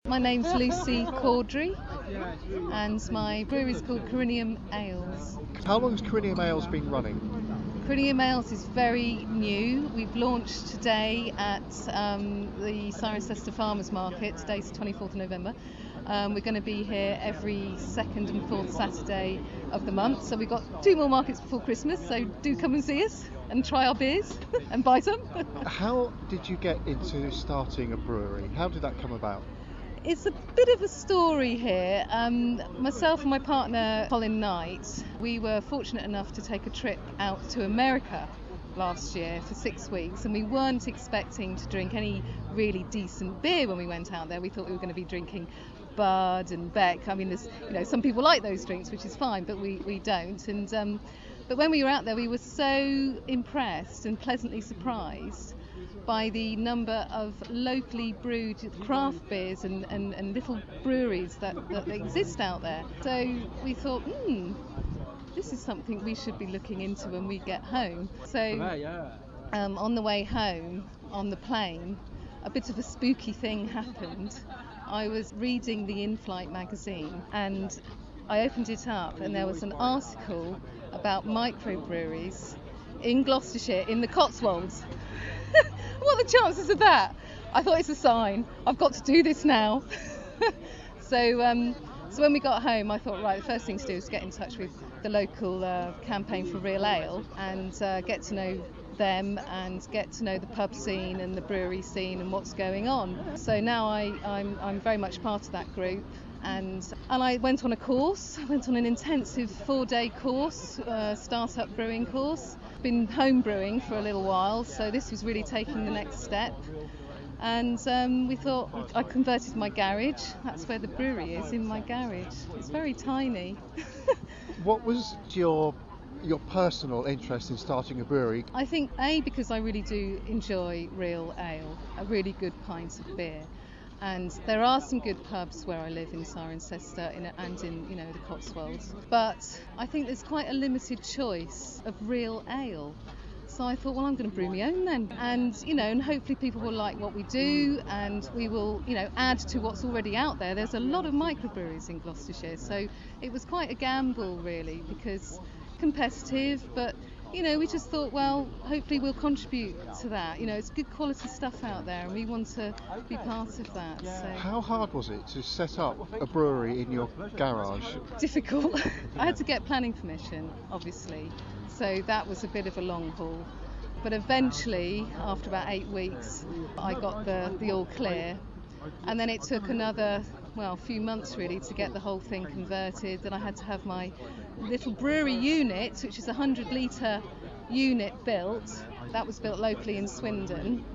My name's Lucy Caudry and my brewery is called Corinium Ales. How long has Corinium Ales been running? Corinium Ales is very new. We've launched today at the Cirencester Farmers Market. Today's the 24th of November. We're going to be here every second and fourth Saturday of the month. So we've got 2 more markets before Christmas, so do come and see us and try our beers and buy some. How did you get into starting a brewery? How did that come about? It's a bit of a story here. Myself and my partner, Colin Knight, we were fortunate enough to take a trip out to America last year for 6 weeks, and we weren't expecting to drink any really decent beer when we went out there. We thought we were going to be drinking Bud and Beck. I mean, there's, some people like those drinks, which is fine, but we don't. And but when we were out there, we were so impressed and pleasantly surprised by the number of locally brewed craft beers and little breweries that exist out there. So we thought, this is something we should be looking into when we get home. So on the way home, on the plane, a bit of a spooky thing happened. I was reading the In-Flight magazine and I opened it up and there was an article about microbreweries in Gloucestershire in the Cotswolds. What are the chances of that? I thought it's a sign. I've got to do this now. So when we got home, I thought, right, the first thing to do is get in touch with the local campaign for Real Ale and get to know them and get to know the pub scene and the brewery scene and what's going on. So now I'm very much part of that group. And I went on a course. I went on an intensive 4-day course, startup brewing course. Been home brewing for a little while, so this was really taking the next step. And we thought, I converted my garage. That's where the brewery is, in my garage. It's very tiny. What was your personal interest in starting a brewery? I think because I really do enjoy real ale, a really good pint of beer. And there are some good pubs where I live in Cirencester and in the Cotswolds, but I think there's quite a limited choice of real ale. So I thought, well, I'm going to brew my own then, and hopefully people will like what we do, and we will add to what's already out there. There's a lot of microbreweries in Gloucestershire, so it was quite a gamble really, because competitive, but we just thought, well, hopefully we'll contribute to that. It's good quality stuff out there and we want to be part of that. So. How hard was it to set up a brewery in your garage? Difficult. I had to get planning permission, obviously. So that was a bit of a long haul. But eventually, after about 8 weeks, I got the all clear. And then it took another, few months really to get the whole thing converted. Then I had to have my little brewery unit, which is a 100-litre unit built. That was built locally in Swindon.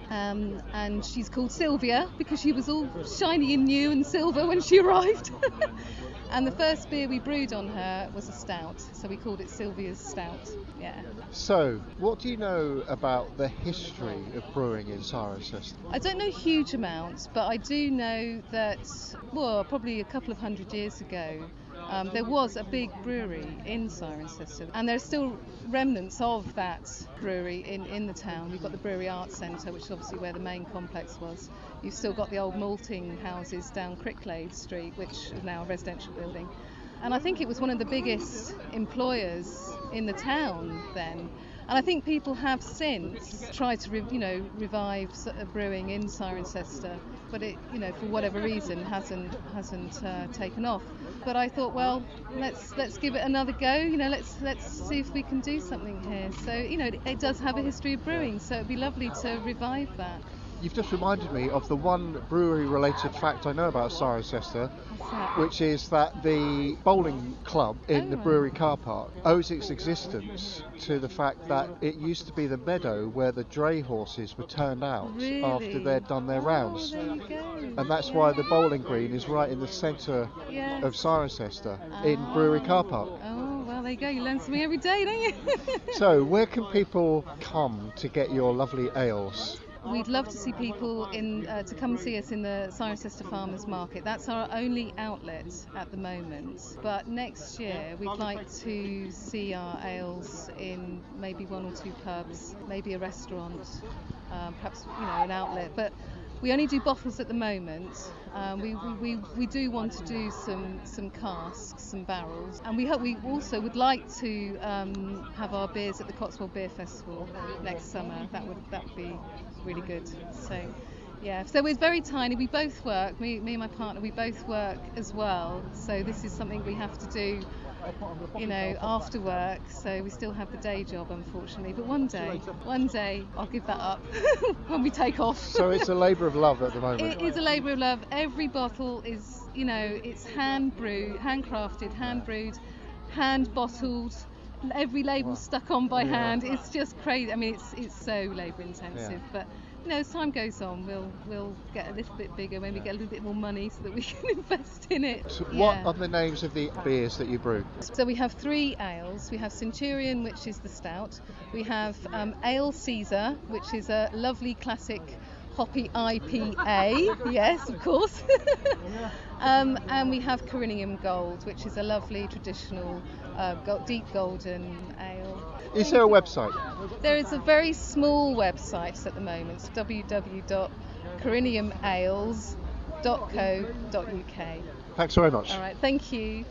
And she's called Sylvia because she was all shiny and new and silver when she arrived. And the first beer we brewed on her was a stout, so we called it Sylvia's Stout. Yeah. So, what do you know about the history of brewing in Cirencester? I don't know huge amounts, but I do know that, probably a couple of 100 years ago, there was a big brewery in Cirencester, and there are still remnants of that brewery in the town. We've got the Brewery Arts Centre, which is obviously where the main complex was. You've still got the old malting houses down Cricklade Street, which is now a residential building. And I think it was one of the biggest employers in the town then. And I think people have since tried to, revive brewing in Cirencester, but it, for whatever reason, hasn't taken off. But I thought, well, let's give it another go. Let's see if we can do something here. So, it does have a history of brewing, so it'd be lovely to revive that. You've just reminded me of the one brewery-related fact I know about Cirencester, which is that the bowling club in the brewery car park owes its existence to the fact that it used to be the meadow where the dray horses were turned out after they'd done their rounds. There you go. And that's why the bowling green is right in the centre of Cirencester in brewery car park. Oh, well, there you go. You learn something every day, don't you? So, where can people come to get your lovely ales? We'd love to see people to come and see us in the Cirencester Farmers Market. That's our only outlet at the moment. But next year we'd like to see our ales in maybe 1 or 2 pubs, maybe a restaurant, perhaps an outlet. But We only do bottles at the moment. We do want to do some casks, some barrels, and we also would like to have our beers at the Cotswold Beer Festival next summer. That would be really good. So yeah, so we're very tiny. We both work. Me and my partner, we both work as well. So this is something we have to do, after work. So we still have the day job, unfortunately. But one day, I'll give that up when we take off. So it's a labour of love at the moment. It is a labour of love. Every bottle is, it's hand brewed, handcrafted, hand brewed, hand bottled. Every label stuck on by hand. It's just crazy. I mean, it's so labour intensive, but. As time goes on, we'll get a little bit bigger when we get a little bit more money so that we can invest in it. So what are the names of the beers that you brew? So we have 3 ales. We have Centurion, which is the stout. We have Ale Caesar, which is a lovely classic hoppy IPA. Yes, of course. And we have Corinium Gold, which is a lovely traditional deep golden ale. Is there a website? There is a very small website at the moment, www.coriniumales.co.uk. Thanks very much. All right, thank you.